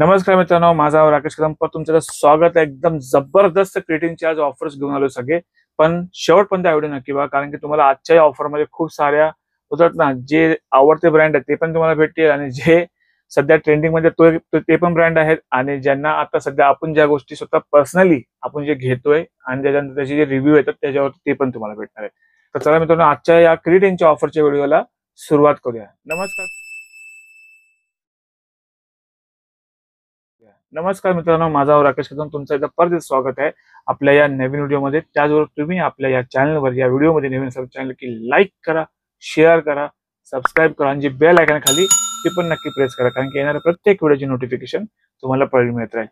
नमस्कार मित्रांनो, माझा नाव राकेश कदम. तुमचं स्वागत आहे. एकदम जबरदस्त क्रिएटिंगचे आज ऑफर्स घेऊन आलो सगळे. पण शेवटपर्यंत व्हिडिओ नक्की बघा, कारण की तुम्हाला आजच्या या ऑफर मध्ये खूप साऱ्या होतात ना, जे आवडते ब्रँड आहेत ते पण तुम्हाला भेटतील आणि जे सध्या ट्रेंडिंग मध्ये ते पण ब्रँड आहेत आणि ज्यांना आता सध्या आपण ज्या गोष्टी स्वतः पर्सनली आपण जे घेतोय आणि त्याच्यानंतर त्याचे जे रिव्ह्यू येतात त्याच्यावर ते पण तुम्हाला भेटणार आहे. तर चला मित्रांनो, आजच्या या क्रिएटिंगच्या ऑफरच्या व्हिडिओला सुरुवात करूया. नमस्कार मित्रांनो, माझा नाव राकेश कदम. तुमचं एकदा परत स्वागत आहे आपल्या या नवीन व्हिडिओमध्ये. त्याचबरोबर तुम्ही आपल्या या चॅनलवर या व्हिडिओमध्ये नवीन असाल चॅनल की लाईक करा, शेअर करा, सबस्क्राईब करा आणि जे बेल आयकॉन खाली ते पण नक्की प्रेस करा, कारण की येणाऱ्या प्रत्येक व्हिडिओची नोटिफिकेशन तुम्हाला पहिली मिळत राहील.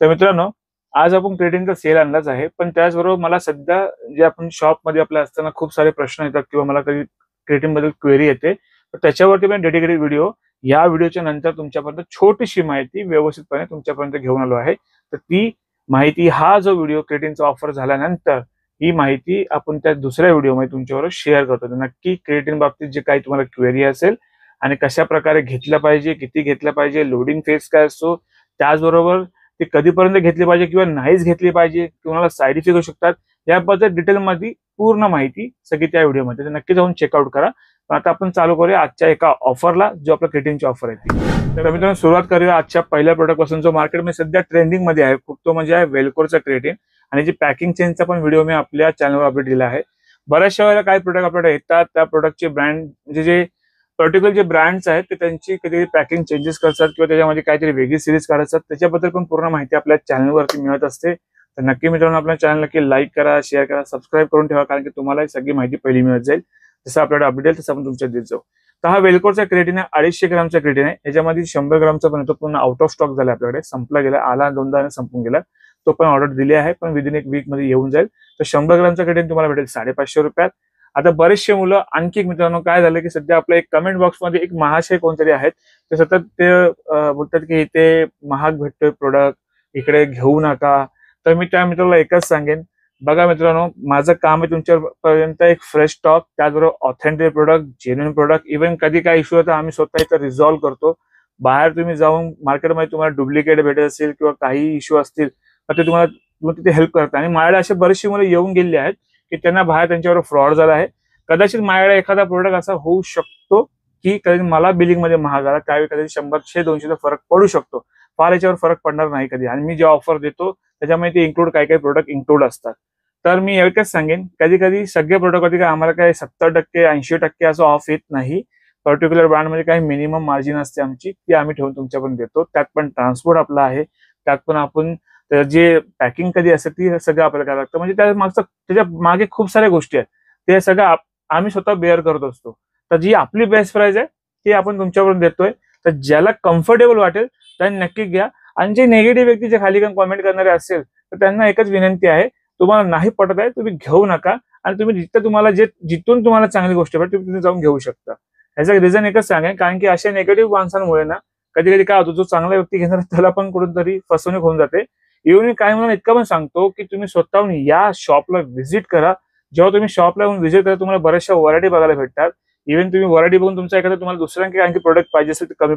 तर मित्रांनो, आज आपण ट्रेडिंगचा सेल आणलाच आहे, पण त्याचबरोबर मला सध्या जे आपण शॉपमध्ये आपल्या असताना खूप सारे प्रश्न येतात किंवा मला कधी ट्रेडिंग बद्दल क्वेरी येते, तर त्याच्यावरती पण डेडिकेटेड व्हिडिओ या व्हिडिओच्या नंतर तुमच्यापर्यंत छोटीशी माहिती व्यवस्थितपणे तुमच्यापर्यंत घेऊन आलो आहे. तर ती माहिती, हा जो व्हिडिओ क्रिएटिंगचा ऑफर झाल्यानंतर ही माहिती आपण त्या दुसऱ्या व्हिडिओमध्ये तुमच्याबरोबर शेअर करतो. तर नक्की क्रिएटिंग बाबतीत जे काही तुम्हाला क्वेरी असेल आणि कशा प्रकारे घेतलं पाहिजे, किती घेतलं पाहिजे, लोडिंग फेज काय असतो, त्याचबरोबर ते कधीपर्यंत घेतली पाहिजे किंवा नाहीच घेतली पाहिजे, तुम्हाला साईड इफेक्ट होऊ शकतात, याबद्दल डिटेलमध्ये पूर्ण माहिती सगळी त्या व्हिडिओमध्ये. तर नक्की जाऊन चेकआउट करा. पण आता आपण चालू करूया आजच्या एका ऑफरला, जो आपला क्रिएटिंगची ऑफर आहे ती. तर मित्रांनो, सुरुवात करूया आजच्या पहिल्या प्रोडक्ट पासून, जो मार्केटमध्ये सध्या ट्रेंडिंग मध्ये आहे खूप, तो म्हणजे आहे वेलकोरचा क्रिएटिन. आणि जी पॅकिंग चेंजचा पण व्हिडिओ मी आपल्या चॅनलवर अपडेट दिला आहे. बऱ्याचशा वेळेला काही प्रोडक्ट आपल्याकडे येतात, त्या प्रोडक्टचे ब्रँड म्हणजे जे पर्टिक्युलर जे ब्रँड्स आहेत ते त्यांची कधी पॅकिंग चेंजेस करतात किंवा त्याच्यामध्ये काहीतरी वेगळी सिरीज काढतात. त्याच्याबद्दल पण पूर्ण माहिती आपल्या चॅनलवरती मिळत असते. तर नक्की मित्रांनो, आपल्या चॅनल नक्की लाईक करा, शेअर करा, सबस्क्राईब करून ठेवा, कारण की तुम्हाला सगळी माहिती पहिली मिळत जाईल. जसं आपल्याला अपडेट येईल तसं आपण तुमच्या देत जाऊ. तर हा वेलकोरचा क्रिएटिन आहे, 250 ग्रामचा क्रिएटिन आहे. याच्यामध्ये 100 ग्रामचा पण येतो, पूर्ण आउट ऑफ स्टॉक झाला आपल्याकडे, संपला गेला, आला दोनदा संपून गेला. तो पण ऑर्डर दिली आहे, पण विदिन एक वीक मध्ये येऊन जाईल. तर 100 ग्रामचा क्रिएटिन तुम्हाला भेटेल 550 रुपयात. आता बरेचसे मुलं आणखी एक, मित्रांनो काय झालं की सध्या आपल्या एक कमेंट बॉक्समध्ये एक महाशय कोणतरी आहेत, ते सतत ते बोलतात की इथे महाग भेटतोय प्रोडक्ट, इकडे घेऊ नका. तर मी त्या मित्राला एकच सांगेन, बघा मित्रांनो, माझं काम आहे तुमच्यापर्यंत एक फ्रेश स्टॉक, त्याचबरोबर authentic product, genuine product. Even कधी काय इश्यू होता आम्ही स्वतः इथं रिझॉल्व्ह करतो. बाहेर तुम्ही जाऊन मार्केटमध्ये तुम्हाला डुप्लिकेट भेटत असेल किंवा काही इश्यू असतील तर ते तुम्हाला तिथे हेल्प करतात. आणि माझ्याकडे असे बरेचशी मुलं येऊन गेलेली आहेत की त्यांना बाहेर त्यांच्यावर फ्रॉड झाला आहे. कदाचित माझ्याकडे एखादा प्रोडक्ट असा होऊ शकतो की कधी मला बिलिंग मध्ये महाग आला, त्यावेळी कधी 100, 200 फरक पडू शकतो. फार याच्यावर फरक पडणार नाही कधी. आणि मी जे ऑफर देतो त्याच्यामध्ये ते इन्क्लूड काही प्रोडक्ट इन्क्लूड असतात. तर मी एकच सांगेन, कधी कधी सगळे प्रोडक्टवरती काय आम्हाला काही 70%, 80% असं ऑफ येत नाही. पर्टिक्युलर ब्रँडमध्ये काही मिनिमम मार्जिन असते आमची, ती आम्ही ठेवून तुमच्यापर्यंत देतो. त्यात पण ट्रान्सपोर्ट आपला आहे, त्यात पण आपण जे पॅकिंग कधी असते ती सगळं आपल्याला करावं लागतं. म्हणजे त्याच्या मागे खूप साऱ्या गोष्टी आहेत, ते सगळं आम्ही स्वतः बेअर करत असतो. तर जी आपली बेस्ट प्राइस आहे ती आपण तुमच्याकडून देतोय. तर ज्याला कम्फर्टेबल वाटेल त्यांनी नक्की घ्या. आणि जे निगेटिव्ह व्यक्ती जे खाली कमेंट करणारे असेल तर त्यांना एकच विनंती आहे, तुम्हाला नाही पटत आहे तुम्ही घेऊ नका. आणि तुम्ही जिथं तुम्हाला जिथून तुम्हाला चांगली गोष्ट भेटेल तुम्ही जाऊन घेऊ शकता. ह्याचं रिझन एकच सांगेन, कारण की अशा निगेटिव्ह माणसांमुळे ना कधी कधी काय होतो, जो चांगला व्यक्ती घेणार त्याला पण कुठून तरी फसवणूक होऊन जाते. इव्हन मी काय म्हणून इतकं पण सांगतो की तुम्ही स्वतःहून या शॉपला व्हिजिट करा. जेव्हा तुम्ही शॉपला येऊन व्हिजिट करा, तुम्हाला बऱ्याचशा व्हरायटी बघायला भेटतात. इव्हन तुम्ही व्हरायटी बघून तुमचा एखादा तुम्हाला दुसऱ्यांकडे आणखी प्रोडक्ट पाहिजे असेल तर कमी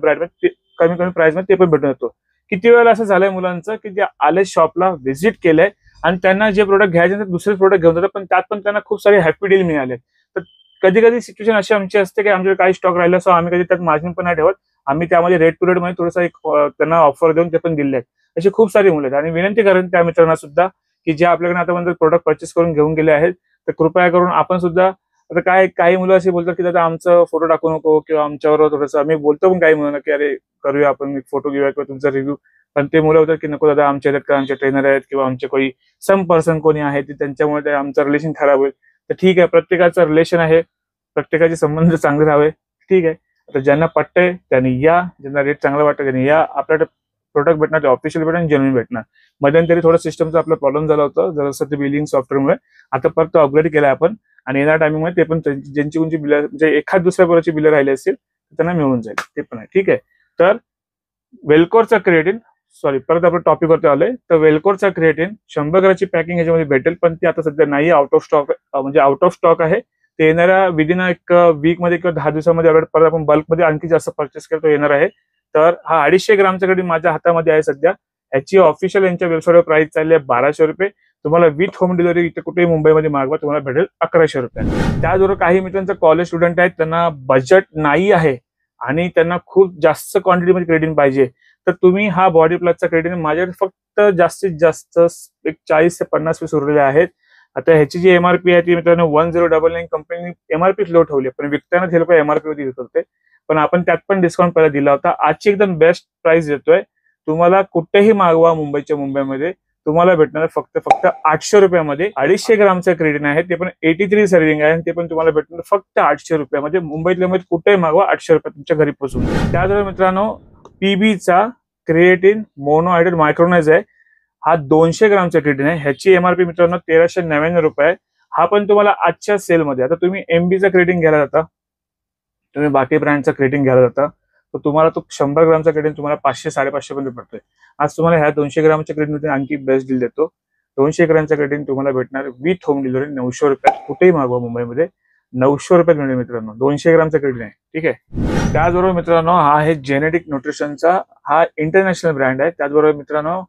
प्राइस मध्ये ते पण भेटून येतो. किती वेळेला असं झालंय मुलांचं की जे आले शॉपला व्हिजिट केलंय आणि त्यांना जे प्रोडक्ट घ्यायचे दुसरे प्रोडक्ट घेऊन जातात, पण त्यात पण त्यांना खूप सारे हॅपी डील मिळाले. तर कधी कधी सिच्युएशन अशी आमची असते की आमच्याकडे काही स्टॉक राहिला असो, आम्ही कधी त्यात मार्जिन पण नाही ठेवत. आम्ही त्यामध्ये रेट टू रेट मध्ये थोडासा एक त्यांना ऑफर देऊन ते पण दिले आहेत. अशी खूप सारी मुलं आहेत. आणि विनंती करेन त्या मित्रांना सुद्धा की जे आपल्याकडे आतापर्यंत प्रोडक्ट परचेस करून घेऊन गेले आहेत, तर कृपया करून आपण सुद्धा, आता काही मुलं असे बोलतात की दादा आमचं फोटो टाकू नको किंवा आमच्यावर थोडंसं, आम्ही बोलतो पण काही मुलांना की अरे करूया आपण फोटो घेऊया किंवा तुमचा रिव्ह्यू, पण ते मुलं होतात की नको दादा, आमच्या आमचे ट्रेनर आहेत किंवा आमचे कोणी सम पर्सन कोणी आहे त्यांच्यामुळे आमचं रिलेशन खराब होईल. तर ठीक आहे, प्रत्येकाचं रिलेशन आहे, प्रत्येकाचे संबंध चांगले राहावे, ठीक आहे. आता ज्यांना पटतंय त्यांनी या, ज्यांना रेट चांगला वाटतं त्यांनी या. आपल्याकडे प्रोडक्ट भेटणार ते ऑफिशियल भेटणार, जेन्युइन भेटणार. मध्यंतरी थोडं सिस्टमचा आपला प्रॉब्लेम झाला होता जसं ते बिलिंग सॉफ्टवेअरमुळे. आता परत अपग्रेड केलाय आपण आणि येणाऱ्या टायमिंगमध्ये ते पण ज्यांची कोणची बिलं म्हणजे एखाद दुसऱ्या प्रकारची बिलं राहिली असतील तर त्यांना मिळून जाईल, ते पण आहे, ठीक आहे. तर वेलकोरचा क्रिएटिन, सॉरी परत आपण टॉपिक वरती आलोय. तर वेलकोरचा क्रिएटिन 100 ग्रामची पॅकिंग याच्यामध्ये भेटेल, पण ती आता सध्या नाही, आउट ऑफ स्टॉक, म्हणजे आउट ऑफ स्टॉक आहे. ते येणाऱ्या विदिन एक वीक मध्ये किंवा 10 दिवसामध्ये परत आपण बल्कमध्ये आणखी जास्त परचेस केलं तो येणार आहे. तर हा 250 ग्रामचा क्रेडिट माझ्या हातामध्ये आहे सध्या. याची ऑफिशियल यांच्या वेबसाईटवर प्राइस चालली आहे 1200 रुपये. तुम्हाला विथ होम डिलिव्हरी इथे कुठेही मुंबईमध्ये मागवा तुम्हाला भेटेल 1100 रुपये. त्याचबरोबर काही मित्रांचं कॉलेज स्टुडंट आहेत, त्यांना बजेट नाही आहे आणि त्यांना खूप जास्त क्वांटिटीमध्ये क्रेडिट पाहिजे, तर तुम्ही हा बॉडी प्लसचा क्रेडिट माझ्याकडे फक्त जास्तीत जास्त एक 40 ते 50 पीस उरलेले आहेत. आता ह्याची जी एमआरपी आहे ती मित्रांनो 1099 कंपनीने एमआरपी लो ठेवली, पण विकताना ते लोक एमआरपी वरती विकत होते, पण आपण त्यात पण डिस्काउंट पहिला दिला होता. आजची एकदम बेस्ट प्राइस देतोय. तुम्हाला कुठेही मागवा मुंबईमध्ये तुम्हाला भेटणार फक्त 800 रुपयामध्ये 250 ग्रामचं क्रेडिट आहे, ते पण 83 सर्विंग आहे, ते पण तुम्हाला भेटणार फक्त 800 रुपयामध्ये. मुंबईतल्या मध्ये कुठेही मागवा 800 रुपये तुमच्या घरी पोहोचून. त्याचबरोबर मित्रांनो पीबीचा क्रिएटिन मोनोहायड्रेट मायक्रोनाइज आहे, हा 200 ग्रामचा क्रेडिट आहे. ह्याची एमआरपी मित्रांनो 1399 रुपये आहे. हा पण तुम्हाला आजच्या सेलमध्ये, आता तुम्ही एमबीचा क्रेडिट घ्यायला जाता, तुम्ही बाकी ब्रँडचा क्रेडिट घ्यायला जाता, तर तुम्हाला तो 100 ग्रामचा क्रेडिट तुम्हाला 500-550 पर्यंत पडतोय. आज तुम्हाला ह्या 200 ग्रामच्या क्रेडिट आणखी बेस्ट डील देतो. 200 ग्रामचा क्रेडिट तुम्हाला भेटणार विथ होम डिलिव्हरी 900 रुपयात. कुठेही मागवा मुंबईमध्ये 900 रुपयात मिळेल मित्रांनो. 200 ग्रामचा क्रेडिट आहे, ठीक आहे. त्याचबरोबर मित्रांनो हा आहे जेनेटिक न्यूट्रिशनचा, हा इंटरनॅशनल ब्रँड आहे. त्याचबरोबर मित्रांनो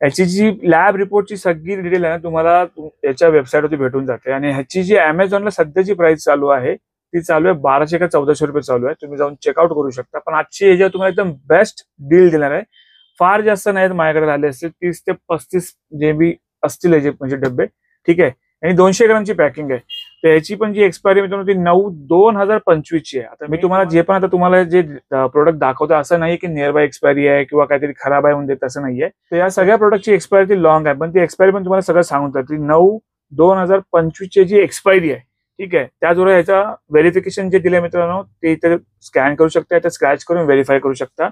याची जी लॅब रिपोर्टची सगळी डिटेल आहे ना तुम्हाला याच्या वेबसाईटवरती भेटून जाते. आणि ह्याची जी अमेझॉनला सध्याची प्राइस चालू आहे ती चालू आहे 1200 का 1400 रुपये चालू आहे. तुम्ही जाऊन चेकआउट करू शकता. पण आजची याच्यावर तुम्हाला एकदम बेस्ट डील देणार आहे. फार जास्त नाहीत माझ्याकडे झाले असतील, 30 ते 35 जेबी असतील याचे म्हणजे डब्बे, ठीक आहे. आणि 200 ग्रामची पॅकिंग आहे. तर याची पण जी एक्सपायरी मित्रांनो ती 9/2025 ची आहे. आता मी तुम्हाला जे पण आता तुम्हाला जे प्रोडक्ट दाखवतो असं नाही की नियर बाय एक्सपायरी आहे किंवा काहीतरी खराब आहे म्हणून देत, असं नाहीये. तर या सगळ्या प्रोडक्टची एक्सपायरी ती लॉंग आहे, पण ती एक्सपायरी पण तुम्हाला सगळं सांगून जाते. 9/2025 ची जी एक्सपायरी आहे, ठीक आहे. त्याचबरोबर याचा व्हेरिफिकेशन जे दिलंय मित्रांनो ते इथे स्कॅन करू शकता, इथे स्क्रॅच करून व्हेरीफाय करू शकता.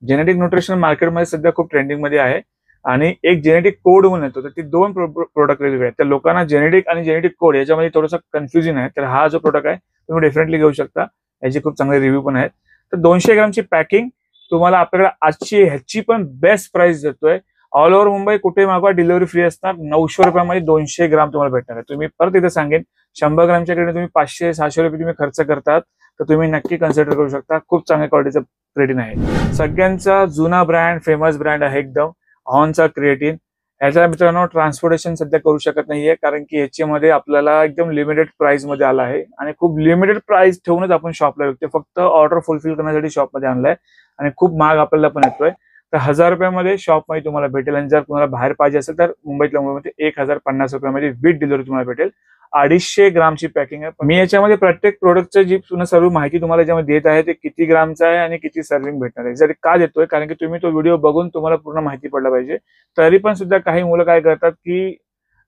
जेनेटिक न्यूट्रिशन मार्केटमध्ये सध्या खूप ट्रेंडिंग मध्ये आहे आणि एक जेनेटिक कोड म्हणून येतो, तर ती 2 प्रोडक्ट वेगवेगळे आहेत. तर लोकांना जेनेटिक आणि जेनेटिक कोड याच्यामध्ये थोडंसं कन्फ्युजन आहे. तर हा जो प्रोडक्ट आहे तुम्ही डेफिनेटली घेऊ शकता, याचे खूप चांगले रिव्ह्यू पण आहेत. तर 200 ग्रामची पॅकिंग तुम्हाला आपल्याकडे आजची ह्याची पण बेस्ट प्राइस देतोय. ऑल ओव्हर मुंबई कुठे मागवा डिलिव्हरी फ्री असणार. 900 रुपयामध्ये 200 ग्राम तुम्हाला भेटणार आहे. तुम्ही परत इथे सांगेन 100 ग्रामच्या क्रेडिट तुम्ही 500-600 रुपये तुम्ही खर्च करतात तर तुम्ही नक्की कन्सिडर करू शकता. खूप चांगल्या क्वालिटीचं क्रेडिट आहे. सगळ्यांचा जुना ब्रँड, फेमस ब्रँड आहे एकदम ऑनचा क्रिएटिन. ह्याच्या मित्रांनो ट्रान्सपोर्टेशन सध्या करू शकत नाहीये, कारण की याच्यामध्ये आपल्याला एकदम लिमिटेड प्राइस मध्ये आला आहे आणि खूप लिमिटेड प्राइस ठेवूनच आपण शॉपला विकतो. फक्त ऑर्डर फुलफिल करण्यासाठी शॉपमध्ये आणलाय आणि खूप महाग आपल्याला पण येतोय. तर 1000 रुपयामध्ये शॉपमध्ये तुम्हाला भेटेल. आणि जर तुम्हाला बाहेर पाहिजे असेल तर मुंबईमध्ये 1050 रुपयामध्ये विथ डिलिव्हरी तुम्हाला भेटेल. 250 ग्रामची पॅकिंग आहे. मी याच्यामध्ये प्रत्येक प्रोडक्टचं जी पुन्हा सर्व माहिती तुम्हाला याच्यामध्ये देत आहे ते किती ग्रामचं आहे आणि किती सर्विंग भेटणार आहे. जरी का देतोय, कारण की तुम्ही तो व्हिडिओ बघून तुम्हाला पूर्ण माहिती पडला पाहिजे. तरी पण सुद्धा काही मुलं काय करतात की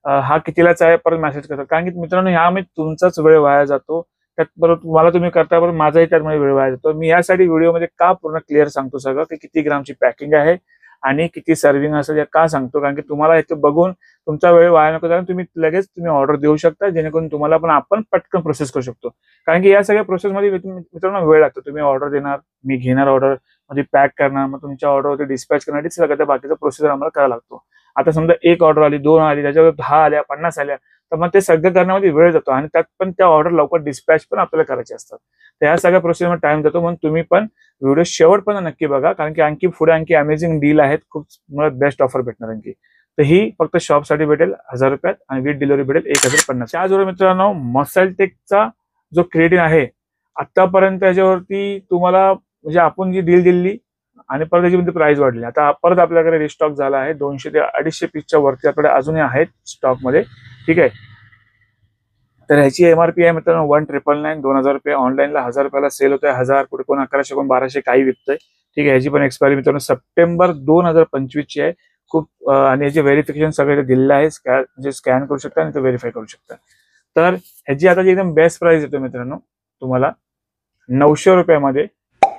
हा कितीलाच आहे परत मेसेज करतात, कारण की मित्रांनो ह्यामध्ये तुमचाच वेळ वाया जातो. त्यात बरोबर तुम्हाला तुम्ही करता बरोबर माझाही त्यामध्ये वेळ वाया जातो. मी यासाठी व्हिडिओमध्ये का पूर्ण क्लिअर सांगतो सगळं की किती ग्रामची पॅकिंग आहे आणि किती सर्विंग असेल का सांगतो, कारण की तुम्हाला इथे बघून तुमचा वेळ वाया नको जाणार. तुम्ही लगेच ऑर्डर देऊ शकता, जेणेकरून तुम्हाला पण आपण पटकन प्रोसेस करू शकतो. कारण की या सगळ्या प्रोसेसमध्ये मित्रांनो वेळ लागतो. तुम्ही ऑर्डर देणार, मी घेणार ऑर्डर, मध्ये पॅक करणार, मग तुमच्या ऑर्डरवरती डिस्पॅच करण्यासाठी सगळ्या बाकीचा प्रोसेस आम्हाला करावा लागतो. आता समजा एक ऑर्डर आली, 2 आली, त्याच्यावर 10 आल्या, 50 आल्या, तर मग ते सगळं करण्यामध्ये वेळ जातो आणि त्यात पण त्या ऑर्डर लवकर डिस्पॅच पण आपल्याला करायचे असतात. तर या सगळ्या प्रोसेसमध्ये टाइम जातो. म्हणून तुम्ही पण व्हिडिओ शेवटपर्यंत नक्की बघा, कारण की आणखी पुढे आणखी अमेझिंग डील आहेत, खूप बेस्ट ऑफर भेटणार आणखी. तर ही फक्त शॉपसाठी भेटेल 1000 रुपयात आणि विथ डिलिव्हरी भेटेल 1050. त्याचबरोबर मित्रांनो मसल टेकचा जो क्रेडिट आहे आतापर्यंत याच्यावरती तुम्हाला म्हणजे आपण जी डील दिली आणि परत त्याची प्राइस वाढली. आता परत आपल्याकडे रिस्टॉक झाला आहे. 200 ते 250 पीसच्या वरती आपल्याकडे अजूनही आहेत स्टॉक मध्ये, ठीक आहे. तर ह्याची एमआरपी आहे मित्रांनो 1999, 2000 रुपये. ऑनलाईनला 1000 रुपयाला सेल होतोय. 1000 कुठे कोण 1100 कोण 1200 काही विकतोय, ठीक आहे. ह्याची पण एक्सपायरी मित्रांनो सप्टेंबर 2025 ची आहे. खूप आणि याचे व्हेरिफिकेशन सगळे दिलेलं आहे. म्हणजे स्कॅन करू शकता आणि ते व्हेरीफाय करू शकता. तर ह्याची आता एकदम बेस्ट प्राइस येतो मित्रांनो तुम्हाला 900 रुपयामध्ये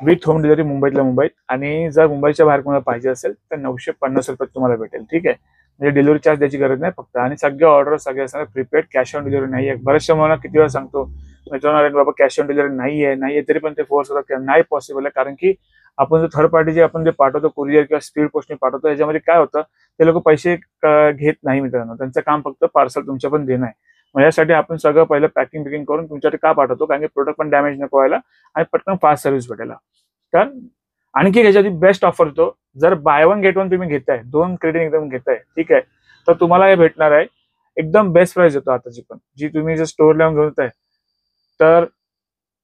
विथ होम डिलिव्हरी मुंबईत. आणि जर मुंबईच्या बाहेर कोणाला पाहिजे असेल तर 950 रुपयात तुम्हाला भेटेल, ठीक आहे. म्हणजे डिलिव्हरी चार्ज द्यायची गरज नाही फक्त. आणि सगळे ऑर्डर सगळे असणार प्रीपेड, कॅश ऑन डिलिव्हरी नाही आहे. बऱ्याचशा मला किती वेळा सांगतो मित्रांनो बाबा कॅश ऑन डिलिव्हरी नाहीये तरी पण ते फोर्स होतात, नाही पॉसिबल आहे. कारण की आपण जो थर्ड पार्टी जे आपण जे पाठवतो कुरिअर किंवा स्पीड पोस्टने पाठवतो, याच्यामध्ये काय होतं ते लोक पैसे घेत नाही मित्रांनो. त्यांचं काम फक्त पार्सल तुमच्या पण देणं आहे. मग यासाठी आपण सगळं पहिलं पॅकिंग करून तुमच्याकडे का पाठवतो, कारण की प्रोडक्ट पण डॅमेज नको व्हायला आणि पटकन फास्ट सर्व्हिस भेटायला. तर आणखी ह्याच्यासाठी बेस्ट ऑफर देतो. जर बाय वन गेट वन तुम्ही घेताय, 2 क्रेडिट एकदम घेताय, ठीक आहे, तर तुम्हाला हे भेटणार आहे एकदम बेस्ट प्राइस देतो आताची पण, जी तुम्ही जर स्टोर लावून घेताय तर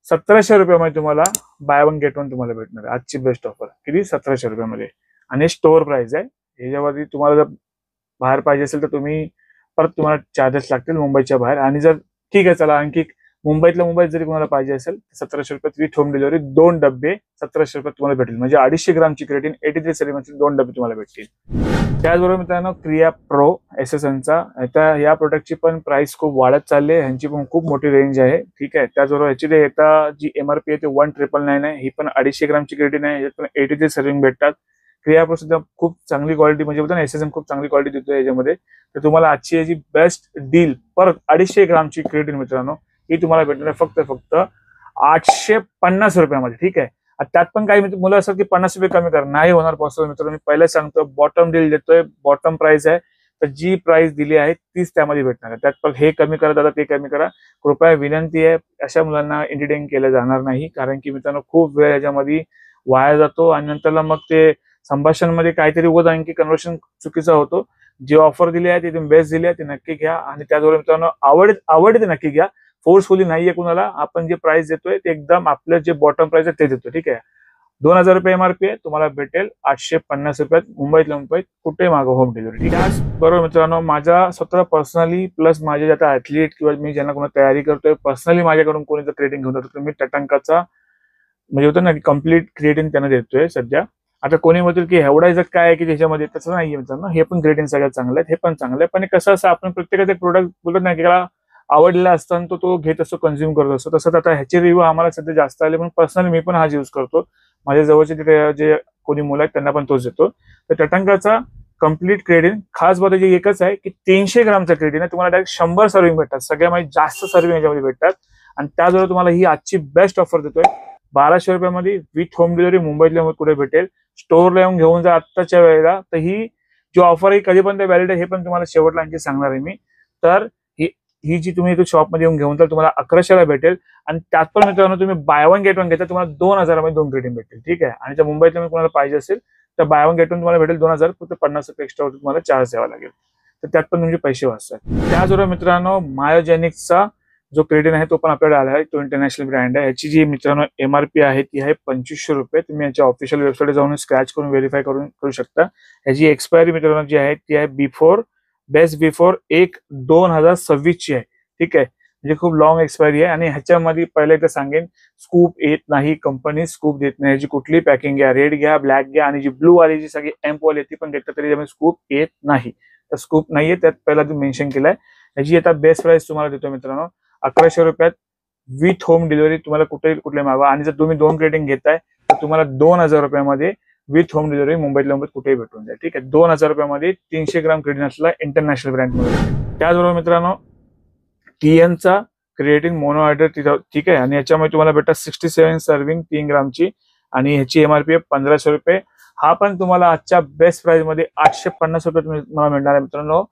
1700 रुपयामध्ये तुम्हाला बाय वन गेट वन तुम्हाला भेटणार आहे. आजची बेस्ट ऑफर किती, 1700 रुपयामध्ये. आणि स्टोर प्राइस आहे. ह्याच्यावरती तुम्हाला जर बाहेर पाहिजे असेल तर तुम्ही परत तुम्हाला चार्जेस लागतील मुंबईच्या बाहेर. आणि जर ठीक आहे चला, आणखी मुंबईत जरी तुम्हाला पाहिजे असेल 1700 रुपयात विथ होम डिलिव्हरी 2 डब्बे 1700 रुपयात तुम्हाला भेटेल. म्हणजे 250 ग्रामची क्रेडिन 83 सेरीमचे 2 डब्बे तुम्हाला भेटतील. त्याचबरोबर मित्रांनो क्रिया प्रो एसएसएनचा, आता या प्रोडक्टची पण प्राइस खूप वाढत चालली आहे. ह्यांची पण खूप मोठी रेंज आहे, ठीक आहे. त्याचबरोबर ह्याची आता जी एमआरपी आहे ते 1999 आहे. ही पण 250 ग्रामची क्रेडिन आहे. ह्याच्यात पण 83 सर्विंग भेटतात. क्रिया प्रो सुद्धा खूप चांगली क्वालिटी, म्हणजे बोलतो ना एसएसएन खूप चांगली क्वालिटी देतोय याच्यामध्ये. तर तुम्हाला आजची याची बेस्ट डील परत 250 ग्रामची क्रेडिन मित्रांनो ही तुम्हाला भेटणार फक्त 850 रुपयामध्ये, ठीक आहे. त्यात पण काही मुलं असतात की 50 रुपये कमी करा, नाही होणार पॉसिबल मित्रांनो. मी पहिलेच सांगतो बॉटम डील देतोय, बॉटम प्राइस आहे, तर जी प्राइस दिली आहे तीच त्यामध्ये भेटणार आहे. त्यात पण हे कमी करा दादा, ते कमी करा, कृपया विनंती आहे. अशा मुलांना एंटरटेन केलं जाणार नाही, कारण की मित्रांनो खूप वेळ याच्यामध्ये वाया जातो आणि नंतरला मग ते संभाषणमध्ये काहीतरी उगाच आणखी कन्व्हर्शन चुकीचा होतो. जी ऑफर दिली आहे ती तुम्ही बेस्ट दिली आहे ती नक्की घ्या. आणि त्याचबरोबर मित्रांनो आवडते नक्की घ्या. फोर्सफुली नाहीये कुणाला. आपण जे प्राइस देतोय ते एकदम आपलं जे बॉटम प्राइस आहे ते देतो, ठीक आहे. 2000 रुपये एमआरपी आहे, तुम्हाला भेटेल 850 रुपयात मुंबईतल्या मुंबईत कुठे मागो होम डिलिव्हरी. त्याच बरोबर मित्रांनो माझा स्वतः पर्सनली प्लस माझे आता ऍथलीट किंवा मी ज्यांना कोणा तयारी करतोय पर्सनली माझ्याकडून कोणी जर क्रिएटिन घेऊन जातो तर मी टटांकाचा म्हणजे होतं ना की कम्प्लीट क्रिएटिन त्यांना देतोय सध्या. आता कोणी म्हणतील की एवढा इजत काय आहे की त्याच्यामध्ये, तसं नाहीये मित्रांनो. हे पण क्रिएटिन सगळ्यात चांगलं आहे, हे पण चांगलं आहे. पण कसं असं आपण प्रत्येकाचे प्रोडक्ट बोलत नाही की त्याला आवडलेला असताना तो घेत असतो, कन्झ्युम करत असतो. तसंच आता ह्याचे रिव्ह्यू आम्हाला सध्या जास्त आले, पण पर्सनली मी पण हाच यूज करतो. माझ्या जवळचे जे कोणी मुलं आहेत त्यांना पण तोच देतो. तर टटांकाचा कम्प्लीट क्रेडिन खास बात जी एकच आहे की 300 ग्रामचा क्रेडिन आहे, तुम्हाला डायरेक्ट 100 सर्विंग भेटतात. सगळ्यामध्ये जास्त सर्विंग याच्यामध्ये भेटतात. आणि त्याचबरोबर तुम्हाला ही आजची बेस्ट ऑफर देतोय 1200 रुपयामध्ये विथ होम डिलिव्हरी मुंबईतल्या कुठे भेटेल. स्टोरला येऊन घेऊन जा आत्ताच्या वेळेला. तर ही जी ऑफर आहे कधीपर्यंत व्हॅलिड आहे हे पण तुम्हाला शेवटला आणखी सांगणार आहे मी. तर ही जी तुम्ही शॉपमध्ये येऊन घेऊन तर तुम्हाला 1100ला भेटेल. आणि त्यात पण मित्रांनो तुम्ही बाय वन गेट वन घेता तुम्हाला 2000 मध्ये 2 क्रेडिट भेटेल, ठीक आहे. आणि जर मुंबईत तुम्ही कोणाला पाहिजे असेल तर बाय वन गेट वन तुम्हाला भेटेल 2000, फक्त 50 रुपये एक्स्ट्रा तुम्हाला चार्ज द्यावा लागेल. तर त्यात पण तुमचे पैसे वाचतात. त्याचबरोबर मित्रांनो मायोजेनिक्सचा जो क्रेडिट आहे तो पण आपल्याकडे आला आहे. तो इंटरनॅशनल ब्रँड आहे. याची जी मित्रांनो एमआरपी आहे ती आहे 2500 रुपये. तुम्ही याच्या ऑफिशियल वेबसाईट जाऊन स्क्रॅच करून व्हेरीफाय करू शकता. याची एक्सपायरी मित्रांनो जी आहे ती आहे बेस्ट बिफोर 1/2026 ची आहे, ठीक आहे. म्हणजे खूप लॉंग एक्सपायरी आहे. आणि ह्याच्यामध्ये पहिले एकदा सांगेन स्कूप येत नाही, कंपनी स्कूप देत नाही. याची कुठली पॅकिंग घ्या, रेड घ्या, ब्लॅक घ्या, आणि जी ब्लू वाली जी सगळी एम्प वाली ती पण देतात तरी त्यामध्ये स्कूप येत नाही. तर स्कूप नाहीये, त्यात पहिला तुम्ही मेन्शन केलाय. याची आता बेस्ट प्राइस तुम्हाला देतो मित्रांनो 1100 रुपयात विथ होम डिलिव्हरी. तुम्हाला कुठले मागवा. आणि जर तुम्ही 2 क्रेडिट घेताय तर तुम्हाला 2000 रुपयामध्ये विथ होम डिलिव्हरी मुंबईतल्या मुंबईत कुठेही भेटून जाईल, ठीक आहे. 2000 रुपयामध्ये 300 ग्राम क्रेडिट असलेला इंटरनॅशनल ब्रँड मध्ये. त्याचबरोबर मित्रांनो टीएनचा क्रिएटिन मोनोहायड्रेट, ठीक आहे. आणि याच्यामध्ये तुम्हाला भेटतात 67 सर्विंग 3 ग्रामची. आणि ह्याची एमआरपी आहे 1500 रुपये. हा पण तुम्हाला आजच्या बेस्ट प्राइस मध्ये 850 रुपये तुम्हाला मिळणार आहे मित्रांनो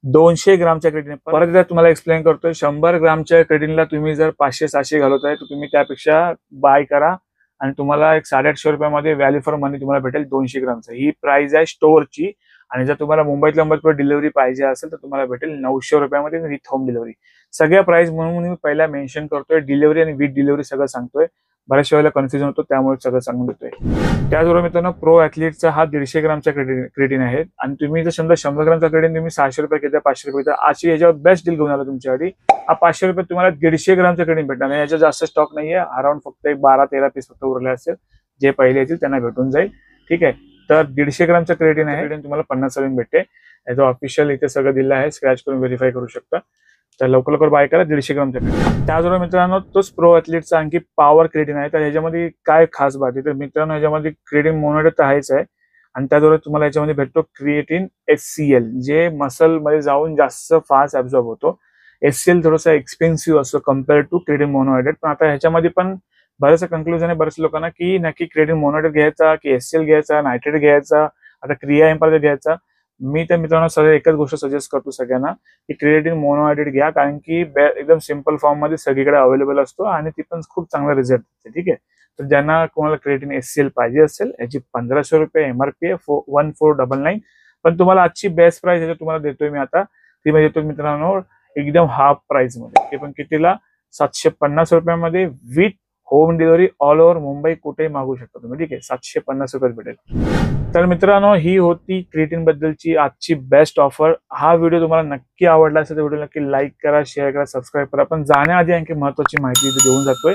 200 ग्रामच्या क्रेडिन. परत एकदा तुम्हाला एक्सप्लेन करतोय, 100 ग्रामच्या क्रेडिनला तुम्ही जर 500-700 घालवताय तर तुम्ही त्यापेक्षा बाय करा. आणि तुम्हाला एक 850 रुपयामध्ये व्हॅल्यू फॉर मनी तुम्हाला भेटेल 200 ग्रामचं. ही प्राइस आहे स्टोअरची. आणि जर तुम्हाला मुंबईतल्या मुंबईत डिलिव्हरी पाहिजे असेल तर तुम्हाला भेटेल 900 रुपयामध्ये विथ होम डिलिव्हरी. सगळ्या प्राइस म्हणून मी पहिला मेन्शन करतोय, डिलिव्हरी आणि विथ डिलिव्हरी सगळं सांगतोय. बऱ्याचशा वेळेला कन्फ्युजन होतो, त्यामुळे सगळं सांगून देतोय. त्याचबरोबर मित्रांनो प्रो ऍथलीटचा हा 150 ग्रामचा क्रेडिन आहे. आणि तुम्ही जर समजा 100 ग्रामचा क्रेडिन तुम्ही 600 रुपये घेता, 500 रुपये घेता, अशी याच्यावर बेस्ट डील घेऊन आला तुमच्यासाठी. हा 500 रुपये तुम्हाला 150 ग्रामचा क्रेडिन भेटणार. याच्या जास्त स्टॉक नाहीये, अराउंड फक्त 12-13 पीस फक्त उरले असेल. जे पहिले येतील त्यांना भेटून जाईल, ठीक आहे. तर 150 ग्रामचा क्रेडिन आहे. तुम्हाला 50 सर्विंग भेटते. याचं ऑफिशियल इथे सगळं दिलं आहे, स्क्रॅच करून व्हेरीफाय करू शकता. तर लवकर बाय करा 150 ग्रामचा क्रेडिन. त्याचबरोबर मित्रांनो तोच प्रो ऍथलीटचा आणखी पॉवर क्रेडिन आहे. तर ह्याच्यामध्ये काय खास बात आहे तर मित्रांनो ह्याच्यामध्ये क्रेडिन मोनोहायड्रेट तर आहेच आहे. आणि त्याचबरोबर तुम्हाला याच्यामध्ये भेटतो क्रिएटिन HCl, जे मसल मध्ये जाऊन जास्त फास्ट ऍब्झॉर्ब होतो. HCl थोडासा एक्सपेन्सिव्ह असतो कम्पेअर्ड टू क्रेडिन मोनोहायड्रेट. पण आता ह्याच्यामध्ये पण बरेचसं कन्क्लुजन आहे बऱ्याच लोकांना की नक्की क्रेडिन मोनोहायड्रेट घ्यायचा की HCl घ्यायचा, नायट्रेट घ्यायचा, आता क्रिया एम्पायर घ्यायचा. मी तर मित्रांनो सगळं एकच गोष्ट सजेस्ट करतो सगळ्यांना की क्रिएटिन मोनोहायड्रेट घ्या, कारण की एकदम सिंपल फॉर्म मध्ये सगळीकडे अवेलेबल असतो आणि ती पण खूप चांगला रिझल्ट देते, ठीक आहे. तर ज्यांना कोणाला क्रिएटिन HCl पाहिजे असेल याची 1500 रुपये MRP आहे 1499. पण तुम्हाला आजची बेस्ट प्राइस आहे तुम्हाला देतोय मी आता, ती म्हणजे देतो मित्रांनो एकदम हाफ प्राइस मध्ये. ते पण कितीला? 750 रुपयामध्ये with home delivery all over Mumbai कुठेही मागू शकता तुम्ही. ठीक आहे, 750 रुपयात भेटेल. तर मित्रांनो ही होती क्रिएटिन बद्दलची आजची बेस्ट ऑफर. हा व्हिडिओ तुम्हाला नक्की आवडला असेल तर व्हिडिओ नक्की लाईक करा, शेअर करा, सबस्क्राईब करा. पण जाण्याआधी आणखी महत्त्वाची माहिती इथे देऊन जातोय.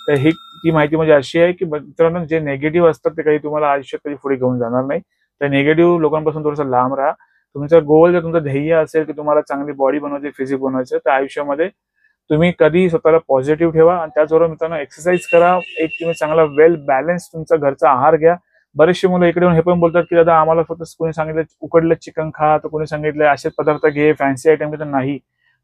तर ही ती माहिती म्हणजे अशी आहे की मित्रांनो जे निगेटिव्ह असतात ते काही तुम्हाला आयुष्यात कधी पुढे घेऊन जाणार नाही. तर निगेटिव्ह लोकांपासून थोडंसं लांब राहा. तुमचा गोल जर तुमचं ध्येय असेल की तुम्हाला चांगली बॉडी बनवायची, फिजिक बनवायचं, तर आयुष्यामध्ये तुम्ही कधी स्वतःला पॉझिटिव्ह ठेवा आणि त्याचबरोबर मित्रांनो एक्सरसाइज करा. एक तुम्ही चांगला वेल बॅलन्स तुमचा घरचा आहार घ्या. बरेचसे मुलं इकडे येऊन हे पण बोलतात की दादा आम्हाला फक्त कोणी सांगितलं उकडलं चिकन खा, तर कोणी सांगितलं असे पदार्थ घे, फॅन्सी आयटम घे. तर नाही,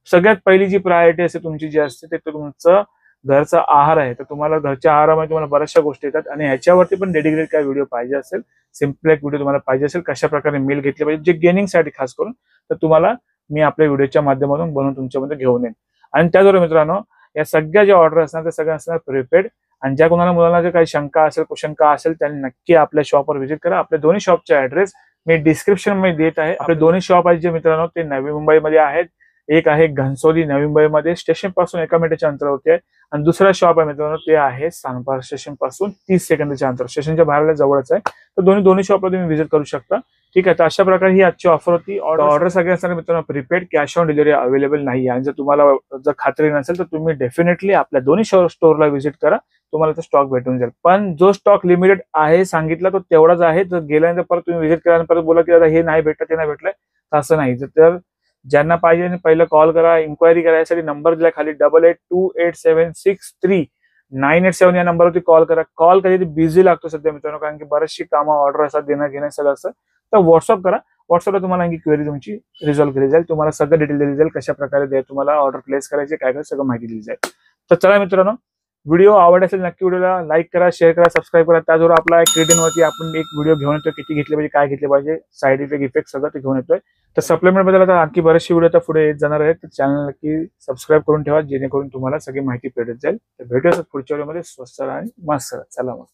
सगळ्यात पहिली जी प्रायोरिटी असते तुमची जी असते ते तुमचं घरचा आहार आहे. तर तुम्हाला घरच्या आहारामध्ये तुम्हाला बऱ्याचशा गोष्टी येतात आणि ह्याच्यावरती पण डेडिकेटेड काय व्हिडिओ पाहिजे असेल, सिम्पल एक व्हिडिओ तुम्हाला पाहिजे असेल कशा प्रकारे मील घेतले पाहिजे जे गेनिंगसाठी खास करून, तर तुम्हाला मी आपल्या व्हिडिओच्या माध्यमातून बनवून तुमच्यामध्ये घेऊन येईन. आणि त्याचबरोबर मित्रांनो या सगळ्या ज्या ऑर्डर असणार त्या सगळ्या असणार प्रिपेड. आणि ज्या कोणाला मुलांना जर काही शंका असेल, कुशंका असेल, त्यांनी नक्की आपल्या शॉपवर व्हिजिट करा. आपल्या दोन्ही शॉपचे ऍड्रेस मी डिस्क्रिप्शन मध्ये देत आहे. आपले दोन्ही शॉप आहेत जे मित्रांनो ते नवी मुंबईमध्ये आहेत. एक आहे घनसोली नवी मुंबईमध्ये स्टेशन पासून 1 मिनिटाच्या अंतरावरती आहे आणि दुसरा शॉप आहे मित्रांनो ते आहे सानपार स्टेशन पासून 30 सेकंदाच्या अंतर, स्टेशनच्या बाहेरला जवळच आहे. तर दोन्ही शॉपला तुम्ही व्हिजिट करू शकता. ठीक आहे, तर अशा प्रकारे ही आजची ऑफर होती. ऑर्डर सगळे असणार मित्रांनो prepaid, cash on delivery available नाही. आणि जर तुम्हाला जर खात्री नसेल तर तुम्ही डेफिनेटली आपल्या दोन्ही स्टोअरला व्हिजिट करा, तुम्हाला तो स्टॉक भेटून जाईल. पण जो स्टॉक लिमिटेड आहे सांगितला तो तेवढाच आहे. जर गेल्यानंतर परत तुम्ही व्हिजिट केल्यानंतर परत बोला की दादा हे नाही भेटलं, ते नाही भेटलंय, असं नाही. तर ज्यांना पाहिजे पहिलं कॉल करा, इन्क्वायरी करा. यासाठी नंबर दिला खाली 8828763987 या नंबरवरती कॉल करा. कॉल कधी बिझी लागतो सध्या मित्रांनो, कारण की बरेचशी कामं ऑर्डर असतात, देणं घेणं सगळं असतं. तर व्हॉट्सअप करा, व्हॉट्सअपला तुम्हाला आणखी क्वेरी तुमची रिझॉल्व्ह केली जाईल. तुम्हाला सगळं डिटेल दिली जाईल, कशा प्रकारे तुम्हाला ऑर्डर प्लेस करायची, काय काय सगळं माहिती दिली जाईल. तर चला मित्रांनो, व्हिडिओ आवडला असेल नक्की व्हिडिओला लाईक करा, शेअर करा, सबस्क्राईब करा. त्याचबरोबर आपला क्रिएटिनवरती आपण एक व्हिडिओ घेऊन येतोय, किती घेतले पाहिजे, काय घेतले पाहिजे, साईड इफेक्ट सगळं ते घेऊन येतोय. तर सप्लिमेंट बद्दल आता आणखी बरेचसे व्हिडिओ आता पुढे येत जाणार आहेत. तर चॅनल नक्की सबस्क्राईब करून ठेवा जेणेकरून तुम्हाला सगळी माहिती भेटत जाईल. तर भेटूया पुढच्या व्हिडिओमध्ये. स्वस्त आणि मस्त. चला मग.